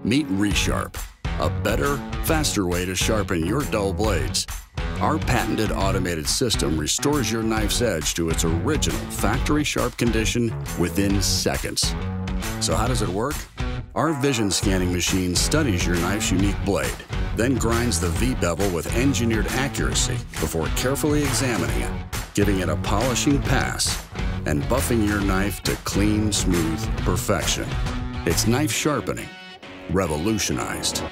Meet Resharp, a better, faster way to sharpen your dull blades. Our patented automated system restores your knife's edge to its original factory sharp condition within seconds. So how does it work? Our vision scanning machine studies your knife's unique blade, then grinds the V-bevel with engineered accuracy before carefully examining it, giving it a polishing pass, and buffing your knife to clean, smooth perfection. It's knife sharpening, revolutionized.